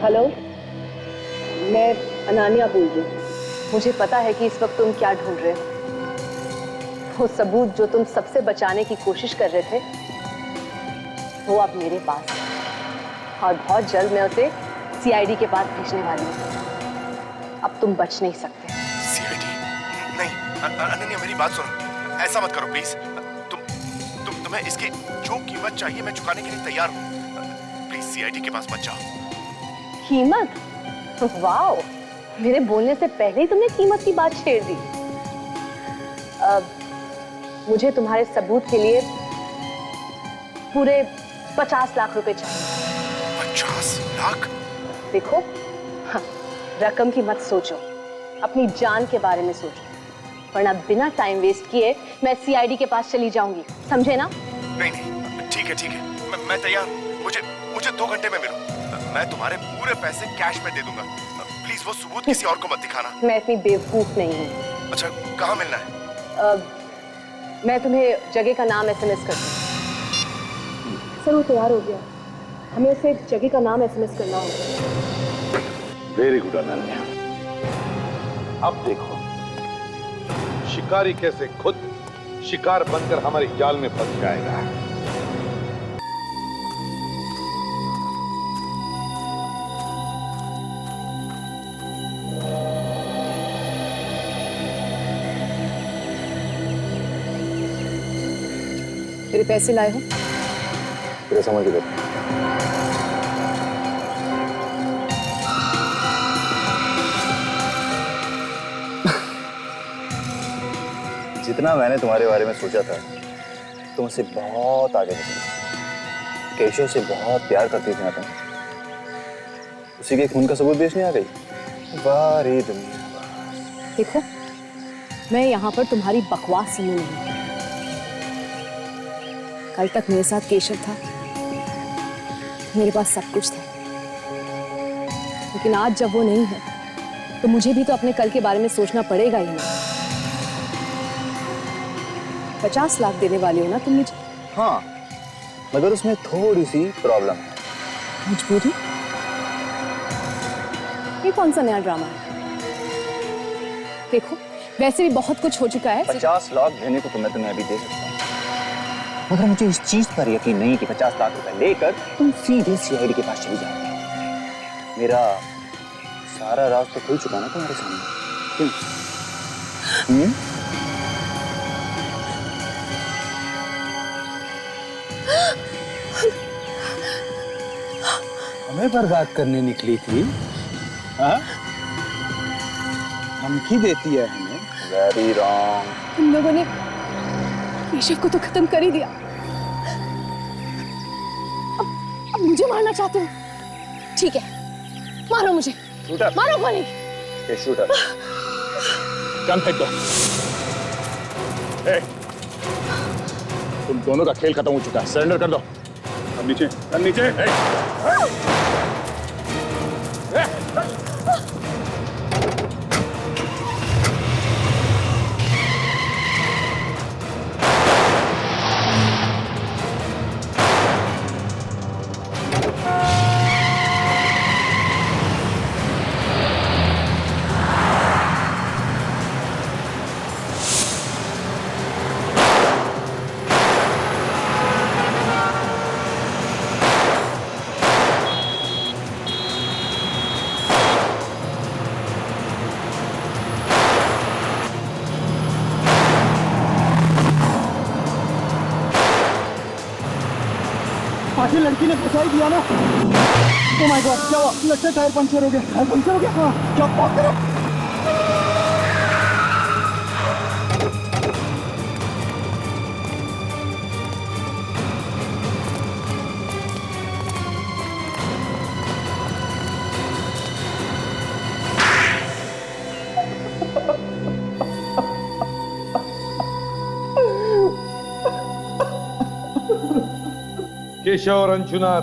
Speaker 4: हेलो, मैं अनान्या बोल रही हूँ। मुझे पता है कि इस वक्त तुम क्या ढूंढ रहे हो। वो सबूत जो तुम सबसे बचाने की कोशिश कर रहे थे, वो अब मेरे पास है और बहुत जल्द मैं उसे सीआईडी के पास भेजने वाली हूँ। अब तुम बच नहीं सकते।
Speaker 19: सीआईडी? नहीं अनन्या, मेरी बात सुनो, ऐसा मत करो प्लीज। तुम्हें इसकी जो कीमत चाहिए मैं चुकाने के लिए तैयार हूँ। प्लीज सीआईडी के पास मत जाओ।
Speaker 4: कीमत? वाओ, मेरे बोलने से पहले ही तुमने कीमत की बात छेड़ दी। मुझे तुम्हारे सबूत के लिए पूरे 50 लाख रुपए चाहिए।
Speaker 19: 50 लाख?
Speaker 4: देखो, हाँ, रकम की मत सोचो, अपनी जान के बारे में सोचो, वरना बिना टाइम वेस्ट किए मैं सीआईडी के पास चली जाऊंगी, समझे ना?
Speaker 19: नहीं, ठीक है, मैं तैयार हूँ। मुझे 2 घंटे में मिलो। मैं तुम्हारे पूरे पैसे कैश में दे दूंगा। प्लीज वो सबूत किसी और को मत दिखाना।
Speaker 4: मैं इतनी बेवकूफ नहीं हूँ।
Speaker 19: अच्छा, कहाँ मिलना है?
Speaker 4: मैं तुम्हें जगह का नाम एसएमएस कर दूँ। सर वो तैयार हो गया, हमें उसे एक जगह का नाम एसएमएस करना होगा।
Speaker 1: Very good Ananya. अब देखो शिकारी कैसे खुद शिकार बनकर हमारी जाल में फंस जाएगा।
Speaker 4: मेरे पैसे लाए हो?
Speaker 3: तेरे समझ लो। जितना मैंने तुम्हारे बारे में सोचा था, तुम उससे बहुत आगे निकली। केशव से बहुत प्यार करती थी ना तुम। उसी के खून का सबूत बेचने आ गई। वाह रे दुनिया।
Speaker 4: देखो, मैं यहाँ पर तुम्हारी बकवास सुनने नहीं। कल तक मेरे साथ केशव था, मेरे पास सब कुछ था, लेकिन आज जब वो नहीं है तो मुझे भी तो अपने कल के बारे में सोचना पड़ेगा ही ना। 50 लाख देने वाली हो ना तुम मुझे?
Speaker 3: हाँ, मगर उसमें थोड़ी सी प्रॉब्लम है।
Speaker 4: मजबूरी? ये कौन सा नया ड्रामा है? देखो, वैसे भी बहुत कुछ हो चुका है।
Speaker 3: 50 लाख देने को तो मैं तुम्हें अभी दे सकता हूँ, मगर मुझे इस चीज पर यकीन नहीं कि 50 लाख रुपए लेकर तुम सीधे सीआईडी के पास चली जाओगे। मेरा सारा राज तो खुल चुका ना तुम्हारे सामने। क्यों?
Speaker 10: हमें बर्बाद करने निकली थी? हाँ? धमकी देती है हमें?
Speaker 3: Very wrong.
Speaker 4: तुम लोगों ने केशव को तो खत्म कर ही दिया, अब मुझे मारना चाहते हो? ठीक है, मारो मुझे, मारो गोली।
Speaker 3: शूटर,
Speaker 9: गन फेंक दो। तुम दोनों का खेल खत्म हो चुका है, सरेंडर कर दो। अब नीचे, नीचे।
Speaker 16: आखिर लड़की ने फंसा ही दिया ना। ओह माय गॉड, क्या हुआ? लगता है टायर पंचर हो गया। टायर पंचर हो गया? हाँ, क्या बात कर रहे हो?
Speaker 1: केशव और अंशुनाथ,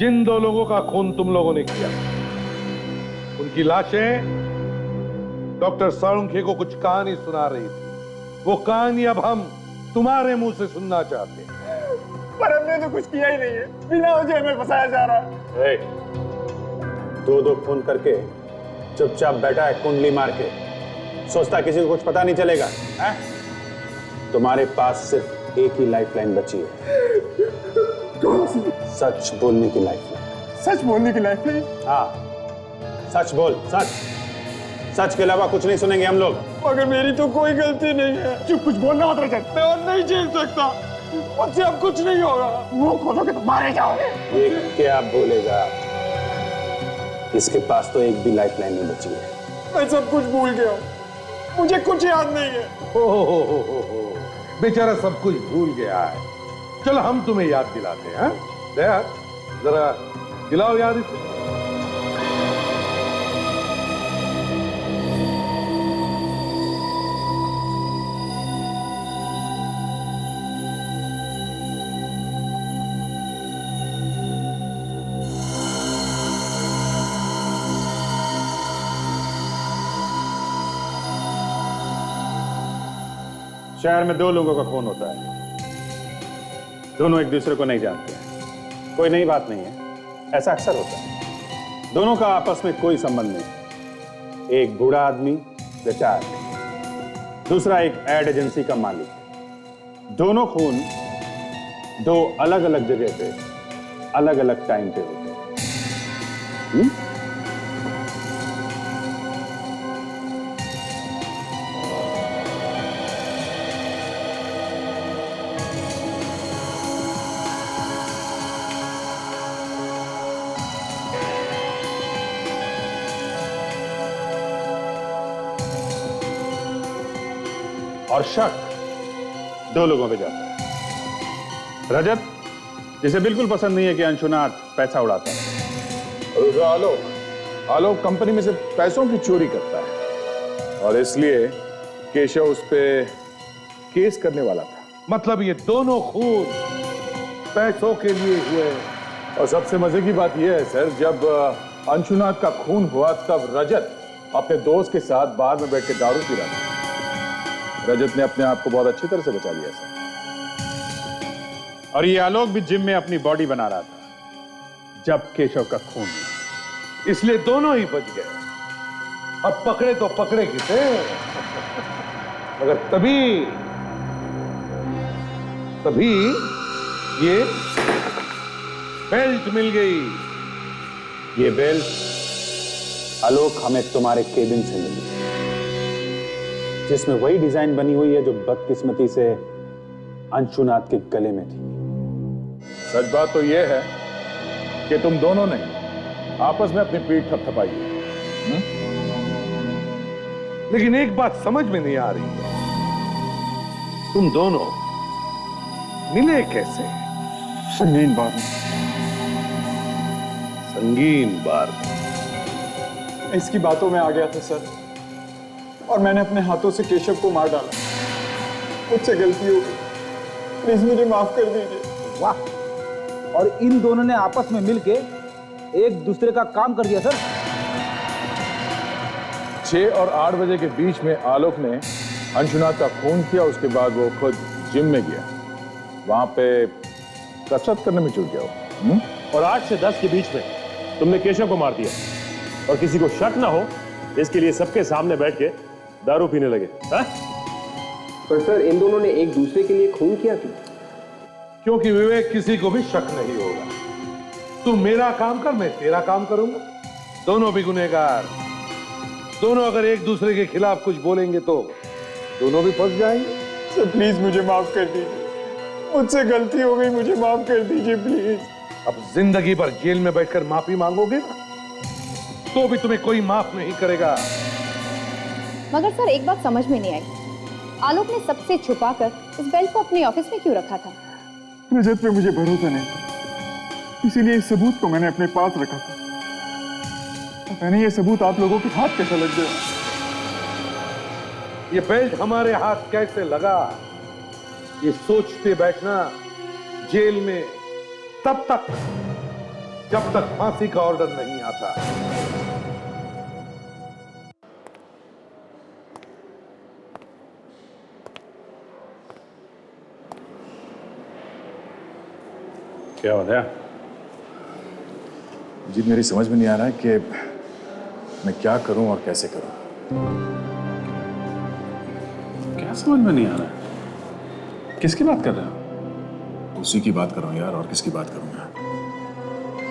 Speaker 1: जिन दो लोगों का खून तुम लोगों ने किया, उनकी लाशें डॉक्टर साळुंखे को कुछ कहानी सुना रही थी। वो कहानी अब हम तुम्हारे मुंह से सुनना चाहते हैं।
Speaker 20: पर हमने तो कुछ किया ही नहीं है, बिना वजह हमें फंसाया जा रहा है।
Speaker 3: दो खून करके चुपचाप बैठा है कुंडली मार के, सोचता किसी को कुछ पता नहीं चलेगा है? तुम्हारे पास सिर्फ एक ही लाइफलाइन बची है।
Speaker 20: कौन सी?
Speaker 3: सच बोलने की लाइफलाइन।
Speaker 20: सच बोलने की लाइफलाइन?
Speaker 3: हाँ, सच बोल, सच। सच के अलावा कुछ नहीं सुनेंगे हम लोग।
Speaker 20: मगर मेरी तो कोई गलती नहीं है। चुप, कुछ बोलना मत रजत, मैं और नहीं झेल सकता। मुझसे अब कुछ नहीं होगा। मुंह खोलोगे तो मारे जाओगे।
Speaker 3: ये क्या बोलेगा? इसके पास तो एक भी लाइफलाइन नहीं बची है।
Speaker 20: मैं सब कुछ भूल गया, मुझे कुछ याद नहीं है।
Speaker 1: हो, बेचारा सब कुछ भूल गया है। चलो हम तुम्हें याद दिलाते हैं। दया, जरा दिलाओ याद इसे।
Speaker 3: शहर में दो लोगों का खून होता है, दोनों एक दूसरे को नहीं जानते हैं। कोई नई बात नहीं है, ऐसा अक्सर होता है। दोनों का आपस में कोई संबंध नहीं। एक बूढ़ा आदमी रिटायर्ड, दूसरा एक एड एजेंसी का मालिक। दोनों खून दो अलग अलग जगह पे अलग अलग टाइम पे होते हैं। और शक दो लोगों पे जाता है। रजत, जिसे बिल्कुल पसंद नहीं है कि अंशुनाथ पैसा उड़ाता है।
Speaker 21: आलोक कंपनी में से पैसों की चोरी करता है और इसलिए केशव उस पे केस करने वाला था।
Speaker 1: मतलब ये दोनों खून पैसों के लिए हुए।
Speaker 21: और सबसे मजे की बात यह है सर, जब अंशुनाथ का खून हुआ तब रजत अपने दोस्त के साथ बार में बैठ के दारू पी रहा था। रजत ने अपने आप को बहुत अच्छी तरह से बचा लिया सर।
Speaker 3: और ये आलोक भी जिम में अपनी बॉडी बना रहा था जब केशव का खून हुआ,
Speaker 1: इसलिए दोनों ही बच गए। अब पकड़े तो पकड़े किसे, मगर तभी ये बेल्ट मिल गई।
Speaker 3: ये बेल्ट आलोक हमें तुम्हारे केबिन से मिली, जिसमें वही डिजाइन बनी हुई है जो बदकिस्मती से अंशुनाथ के गले में थी।
Speaker 21: सच बात तो यह है कि तुम दोनों ने आपस में अपनी पीठ थपथपाई है।
Speaker 1: लेकिन एक बात समझ में नहीं आ रही है, तुम दोनों मिले कैसे?
Speaker 20: संगीन बार में।
Speaker 1: संगीन बार में?
Speaker 20: इसकी बातों में आ गया था सर, और मैंने अपने हाथों से केशव को मार डाला। मुझसे गलती हो गई, प्लीज मुझे माफ कर दीजिए।
Speaker 10: वाह, और इन दोनों ने आपस में मिलके एक दूसरे का काम कर दिया सर।
Speaker 21: 6 और 8 बजे के बीच में आलोक ने अंशुनाथ का खून किया। उसके बाद वो खुद जिम में गया, वहां पे कसरत करने में जुट गया।
Speaker 9: और 8 से 10 के बीच में तुमने केशव को मार दिया, और किसी को शक ना हो इसके लिए सबके सामने बैठ के दारू पीने लगे। हा?
Speaker 5: पर सर, इन दोनों ने एक दूसरे के लिए खून किया क्यों?
Speaker 1: क्योंकि विवेक किसी को भी शक नहीं होगा। तू मेरा काम कर, मैं तेरा काम करूंगा। दोनों भी गुनहगार। दोनों अगर एक दूसरे के खिलाफ कुछ बोलेंगे तो दोनों भी फंस जाएंगे।
Speaker 20: सर प्लीज मुझे माफ कर दीजिए, मुझसे गलती हो गई, मुझे माफ कर दीजिए प्लीज।
Speaker 1: अब जिंदगी भर जेल में बैठकर माफी मांगोगे ना, तो भी तुम्हें कोई माफ नहीं करेगा।
Speaker 14: मगर सर, एक बात समझ में नहीं आई, आलोक ने सबसे छुपाकर इस बेल्ट को अपने ऑफिस में क्यों रखा था?
Speaker 20: रजत पे मुझे भरोसा नहीं था, इसीलिए इस सबूत को मैंने अपने पास रखा था। पता नहीं ये सबूत आप लोगों के हाथ कैसा लग गया।
Speaker 1: ये बेल्ट हमारे हाथ कैसे लगा, ये सोचते बैठना जेल में तब
Speaker 7: जब तक फांसी का ऑर्डर नहीं आता।
Speaker 3: क्या हो गया? जी मेरी समझ में नहीं आ रहा है कि मैं क्या करूं और कैसे करूं।
Speaker 9: क्या समझ में नहीं आ रहा है? किसकी बात कर रहे हो?
Speaker 3: उसी की बात कर रहा हूं यार, और किसकी बात करूंगा?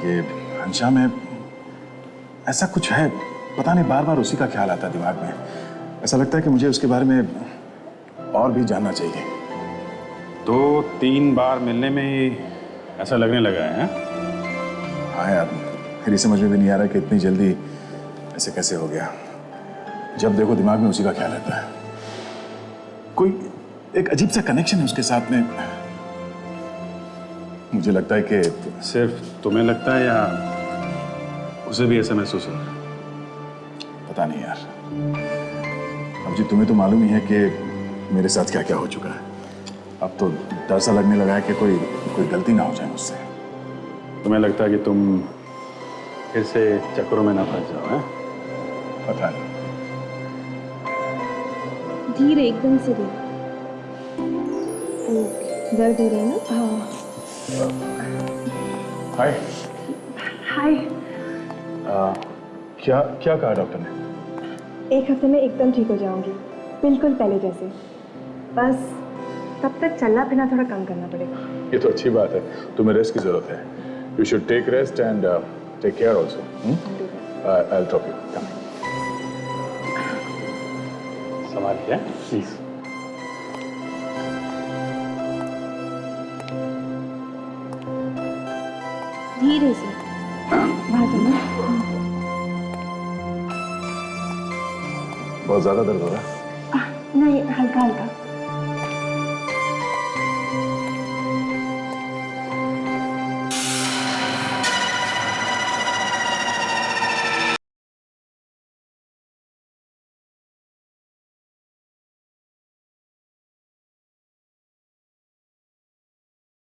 Speaker 3: ये हंशा में ऐसा कुछ है, पता नहीं, बार बार उसी का ख्याल आता है दिमाग में। ऐसा लगता है कि मुझे उसके बारे में और भी जानना चाहिए।
Speaker 9: 2-3 बार मिलने में ही ऐसा लगने लगा है?
Speaker 3: हाँ यार, मेरी समझ में भी नहीं आ रहा कि इतनी जल्दी ऐसे कैसे हो गया। जब देखो दिमाग में उसी का ख्याल रहता है। कोई एक अजीब सा कनेक्शन है उसके साथ में। मुझे लगता है कि
Speaker 9: सिर्फ तुम्हें लगता है या उसे भी ऐसा महसूस हो रहा है?
Speaker 3: पता नहीं यार। अब जी तुम्हें तो मालूम ही है कि मेरे साथ क्या क्या हो चुका है। अब तो डर सा लगने लगा है कि कोई गलती ना हो जाए मुझसे।
Speaker 9: तुम्हें लगता है कि तुम फिर से चक्करों में ना फंस जाओ? हैं?
Speaker 3: पता नहीं।
Speaker 17: धीरे, एकदम से धीरे। दर्द हो रहा है ना? हाँ।
Speaker 3: हाय।
Speaker 17: हाय।
Speaker 3: क्या कहा डॉक्टर ने?
Speaker 17: 1 हफ्ते में एकदम ठीक हो जाऊंगी, बिल्कुल पहले जैसे। बस तब तक चलना फिरना थोड़ा कम करना पड़ेगा।
Speaker 3: ये तो अच्छी बात है, तुम्हें रेस्ट की जरूरत है। You should take rest and take care also. I will drop you.
Speaker 9: संभाल के प्लीज।
Speaker 17: धीरे से। वहाँ जाना।
Speaker 3: बहुत ज्यादा दर्द हो रहा है?
Speaker 17: नहीं, हल्का हल्का।